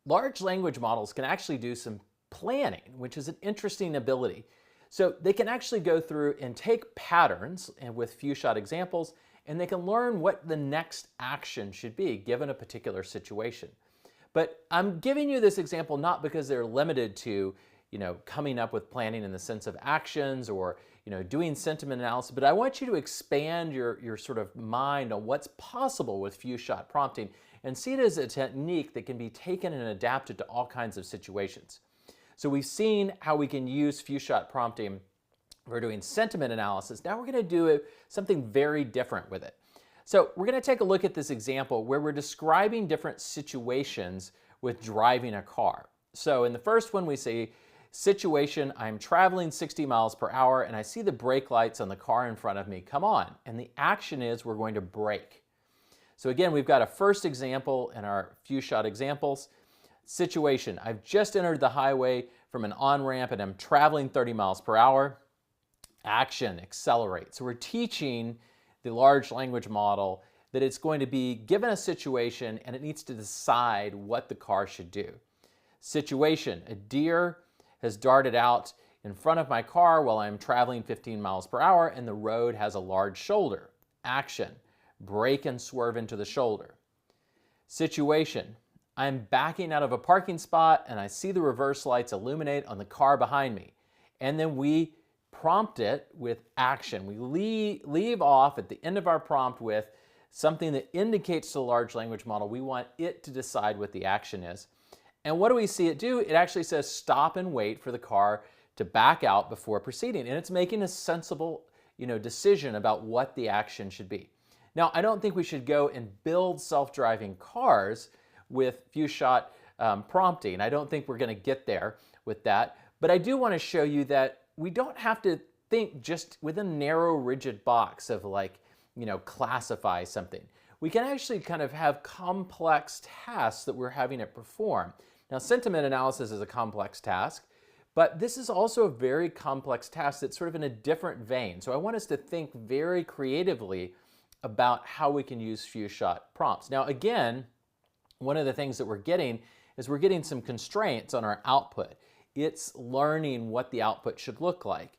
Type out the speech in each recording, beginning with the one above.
Large language models can actually do some planning, which is an interesting ability. So they can actually go through and take patterns and with few shot examples, and they can learn what the next action should be given a particular situation. But I'm giving you this example not because they're limited to, coming up with planning in the sense of actions or, doing sentiment analysis, but I want you to expand your sort of mind on what's possible with few shot prompting and see it as a technique that can be taken and adapted to all kinds of situations. So we've seen how we can use few shot prompting for doing sentiment analysis. Now we're going to do something very different with it. So we're going to take a look at this example where we're describing different situations with driving a car. So in the first one we say, situation, I'm traveling 60 miles per hour and I see the brake lights on the car in front of me come on. And the action is we're going to brake. So again, we've got a first example in our few shot examples. Situation, I've just entered the highway from an on-ramp and I'm traveling 30 miles per hour. Action, accelerate. So we're teaching the large language model that it's going to be given a situation and it needs to decide what the car should do. Situation, a deer has darted out in front of my car while I'm traveling 15 miles per hour and the road has a large shoulder. Action, brake and swerve into the shoulder. Situation, I'm backing out of a parking spot and I see the reverse lights illuminate on the car behind me. And then we prompt it with action. We leave off at the end of our prompt with something that indicates to the large language model we want it to decide what the action is. And what do we see it do? It actually says stop and wait for the car to back out before proceeding. And it's making a sensible, decision about what the action should be. Now, I don't think we should go and build self-driving cars with few shot prompting. I don't think we're going to get there with that. But I do want to show you that we don't have to think just within a narrow, rigid box of classify something. We can actually kind of have complex tasks that we're having it perform. Now, sentiment analysis is a complex task, but this is also a very complex task that's sort of in a different vein. So I want us to think very creatively about how we can use few shot prompts. Now, again, one of the things that we're getting is we're getting some constraints on our output. It's learning what the output should look like.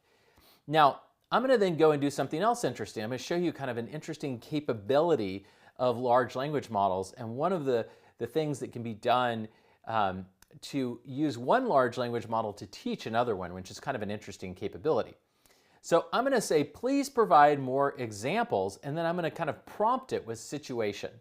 Now, I'm going to then go and do something else interesting. I'm going to show you kind of an interesting capability of large language models. And one of the things that can be done to use one large language model to teach another one, which is kind of an interesting capability. So I'm going to say, please provide more examples, and then I'm going to kind of prompt it with situation.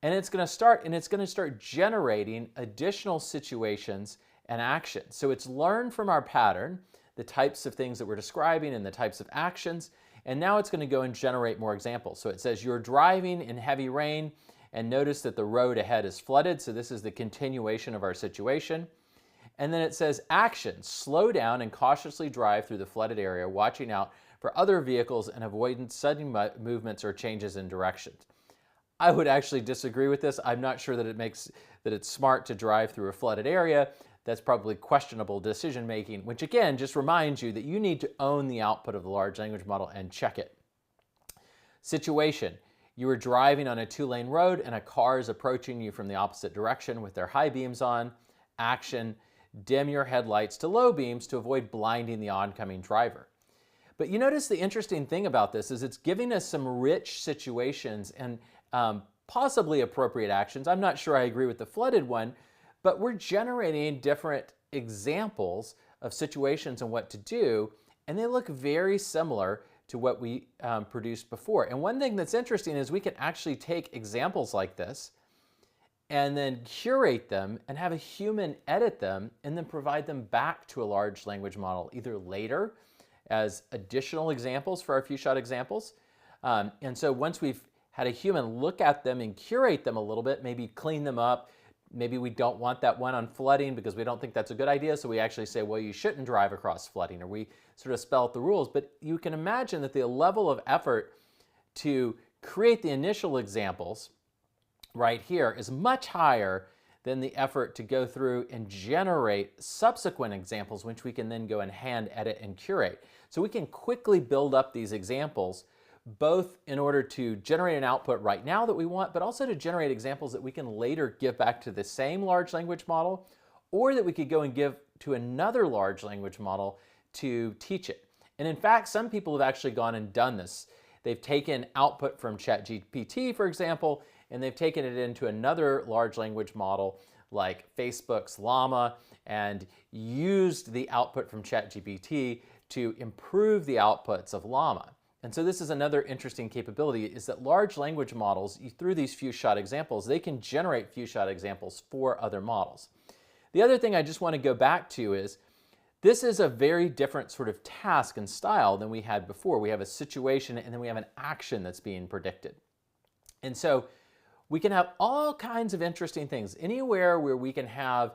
And it's going to start generating additional situations and actions. So it's learned from our pattern, the types of things that we're describing and the types of actions, and now it's going to go and generate more examples. So it says you're driving in heavy rain and notice that the road ahead is flooded. So this is the continuation of our situation. And then it says action, slow down and cautiously drive through the flooded area, watching out for other vehicles and avoiding sudden movements or changes in direction. I would actually disagree with this. I'm not sure that it's smart to drive through a flooded area. That's probably questionable decision making, which again just reminds you that you need to own the output of the large language model and check it. Situation, you are driving on a 2-lane road and a car is approaching you from the opposite direction with their high beams on. Action, dim your headlights to low beams to avoid blinding the oncoming driver. But you notice the interesting thing about this is it's giving us some rich situations and possibly appropriate actions. I'm not sure I agree with the flooded one, but we're generating different examples of situations and what to do, and they look very similar to what we produced before. And one thing that's interesting is we can actually take examples like this and then curate them and have a human edit them and then provide them back to a large language model either later as additional examples for our few shot examples. And so once we've had a human look at them and curate them a little bit, maybe clean them up, maybe we don't want that one on flooding because we don't think that's a good idea, so we actually say, well, you shouldn't drive across flooding, or we sort of spell out the rules. But you can imagine that the level of effort to create the initial examples right here is much higher than the effort to go through and generate subsequent examples, which we can then go and hand edit and curate. So we can quickly build up these examples both in order to generate an output right now that we want, but also to generate examples that we can later give back to the same large language model, or that we could go and give to another large language model to teach it. And in fact, some people have actually gone and done this. They've taken output from ChatGPT, for example, and they've taken it into another large language model like Facebook's Llama and used the output from ChatGPT to improve the outputs of Llama. And so this is another interesting capability, is that large language models, through these few-shot examples, they can generate few-shot examples for other models. The other thing I just want to go back to is, this is a very different sort of task and style than we had before. We have a situation and then we have an action that's being predicted. And so we can have all kinds of interesting things. Anywhere where we can have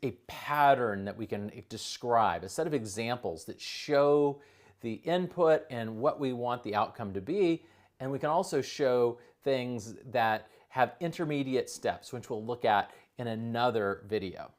a pattern that we can describe, a set of examples that show the input and what we want the outcome to be. And we can also show things that have intermediate steps, which we'll look at in another video.